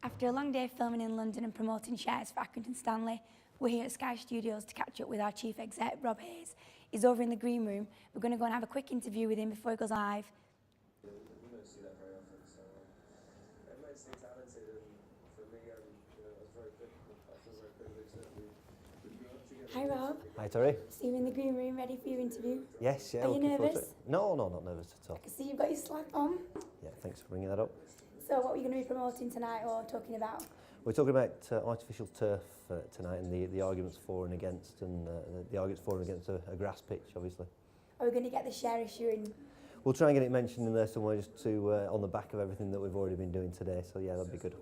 After a long day filming in London and promoting shares for Accrington Stanley, we're here at Sky Studios to catch up with our chief exec, Rob Hayes. He's over in the green room. We're going to go and have a quick interview with him before he goes live. You don't see that very often, so immensely talented, and for me, I was very I feel very privileged that we grew up together. Hi Rob. Hi Terry. See you in the green room, ready for your interview? Yes, yeah. Are you nervous? No, not nervous at all. I can see you've got your slack on. Yeah, thanks for bringing that up. So what are you going to be promoting tonight or talking about? We're talking about artificial turf tonight and the arguments for and against, and the arguments for and against a grass pitch, obviously. Are we going to get the share issue in? We'll try and get it mentioned in there somewhere, just to on the back of everything that we've already been doing today. So yeah, that'd be good.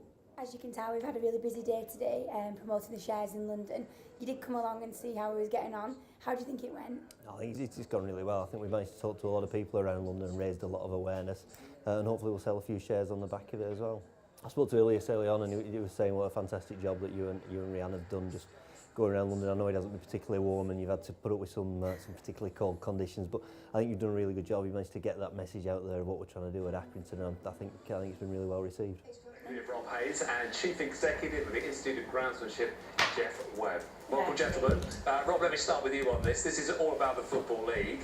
As you can tell, we've had a really busy day today promoting the shares in London. You did come along and see how we was getting on. How do you think it went? I think it's gone really well. I think we managed to talk to a lot of people around London and raised a lot of awareness, and hopefully we'll sell a few shares on the back of it as well. I spoke to Elias early on, and he was saying what a fantastic job that you and Rhiannon have done just going around London. I know it hasn't been particularly warm and you've had to put up with some particularly cold conditions, but I think you've done a really good job. You managed to get that message out there of what we're trying to do at Accrington, and I think it's been really well received. Rob Hayes and Chief Executive of the Institute of Groundsmanship, Jeff Webb. Welcome, gentlemen. Rob, let me start with you on this. This is all about the Football League.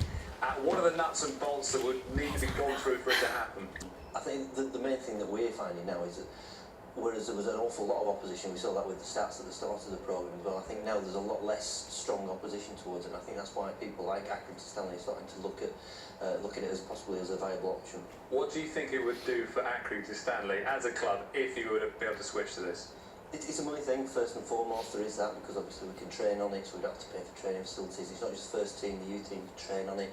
What are the nuts and bolts that would need to be gone through for it to happen? I think the main thing that we're finding now is that whereas there was an awful lot of opposition, we saw that with the stats at the start of the programme as well, I think now there's a lot less strong opposition towards it, and I think that's why people like Accrington Stanley are starting to look at it as possibly as a viable option. What do you think it would do for Accrington Stanley as a club if you were to be able to switch to this? It's a money thing, first and foremost. There is that, because obviously we can train on it, so we don't have to pay for training facilities. It's not just the first team, the youth team can train on it.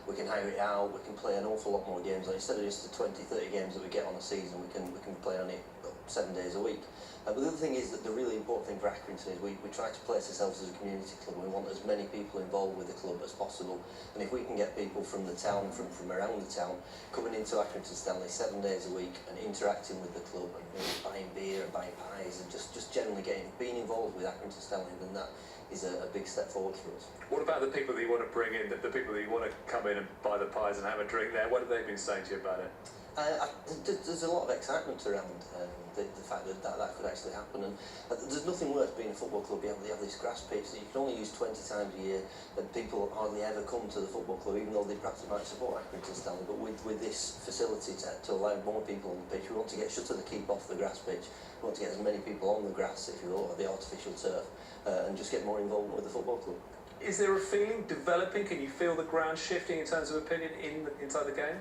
We can hire it out, we can play an awful lot more games on it. Instead of just the 20-30 games that we get on a season, we can play on it 7 days a week. But the other thing is that the really important thing for Accrington is we try to place ourselves as a community club. We want as many people involved with the club as possible, and if we can get people from the town, from around the town, coming into Accrington Stanley 7 days a week and interacting with the club and buying beer and buying pies and just generally being involved with Accrington Stanley, then that is a big step forward for us. What about the people that you want to bring in, the people that you want to come in and buy the pies and have a drink there? What have they been saying to you about it? There's a lot of excitement around the fact that could actually happen, and there's nothing worse being a football club. You have this grass pitch that you can only use 20 times a year, and people hardly ever come to the football club, even though they perhaps might support Accrington Stanley. But with this facility to allow more people on the pitch, we want to get Shutter the Keep off the grass pitch. We want to get as many people on the grass, if you will, or the artificial turf, and just get more involvement with the football club. Is there a feeling developing? Can you feel the ground shifting in terms of opinion inside the game?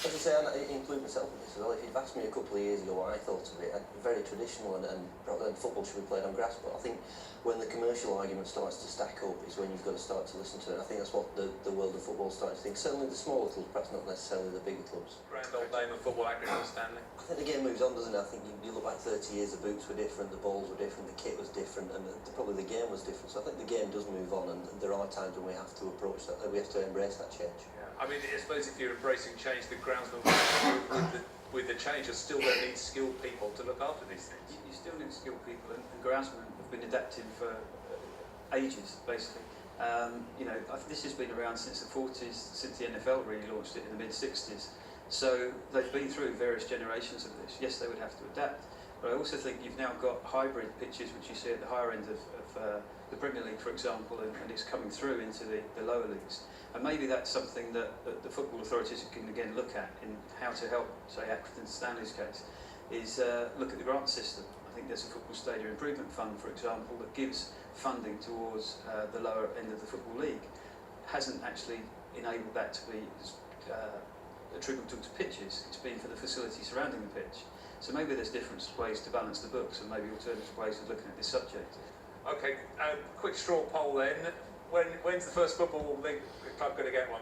As I say, I include myself in this as well. If you'd asked me a couple of years ago what I thought of it, very traditional and football should be played on grass, but I think when the commercial argument starts to stack up is when you've got to start to listen to it. I think that's what the world of football is starting to think. Certainly the smaller clubs, perhaps not necessarily the bigger clubs. Grand old name of football, Accrington Stanley. I think the game moves on, doesn't it? I think you look back 30 years, the boots were different, the balls were different, the kit was different, and probably the game was different. So I think the game does move on, and there are times when we have to approach that, we have to embrace that change. I mean, I suppose if you're embracing change, the groundsman with the change, you're still going to need skilled people to look after these things. You still need skilled people, and groundsmen have been adapting for ages, basically. This has been around since the 40s, since the NFL really launched it in the mid-60s. So they've been through various generations of this. Yes, they would have to adapt, but I also think you've now got hybrid pitches, which you see at the higher end of the Premier League, for example, and it's coming through into the lower leagues. And maybe that's something that the football authorities can again look at in how to help, say, Accrington Stanley's case, is look at the grant system. I think there's a Football Stadium Improvement Fund, for example, that gives funding towards the lower end of the Football League. Hasn't actually enabled that to be attributable to pitches. It's been for the facility surrounding the pitch. So maybe there's different ways to balance the books, and maybe alternative ways of looking at this subject. Okay, quick straw poll then. When's the first Football League club going to get one?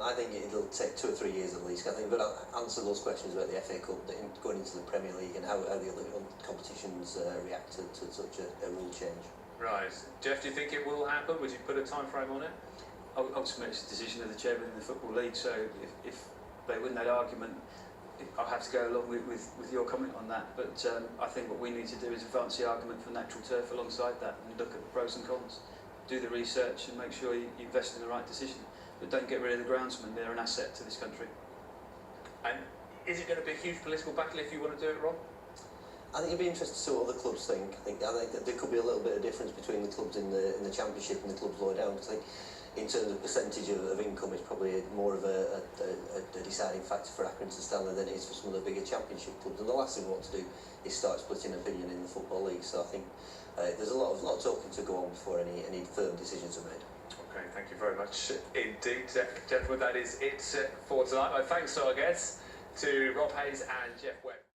I think it'll take 2 or 3 years at least. I think, but I'll answer those questions about the FA Cup, going into the Premier League, and how the other competitions react to such a rule change. Right. Jeff, do you think it will happen? Would you put a time frame on it? Ultimately, it's a decision of the chairman in the Football League, so if they win that argument, I'll have to go along with your comment on that. But I think what we need to do is advance the argument for natural turf alongside that, and look at the pros and cons. Do the research and make sure you invest in the right decision. But don't get rid of the groundsmen, they're an asset to this country. And is it going to be a huge political battle if you want to do it, Rob? I think it'd be interesting to see what other clubs think. I think that there could be a little bit of difference between the clubs in the Championship and the clubs lower down. Because I think in terms of percentage of income, it's probably more of a deciding factor for Accrington Stanley than it is for some of the bigger Championship clubs. And the last thing we want to do is start splitting opinion in the Football League. So I think there's a lot of talking to go on before any firm decisions are made. Okay, thank you very much indeed, gentlemen. That is it for tonight. My thanks to our guests, to Rob Hayes and Jeff Webb.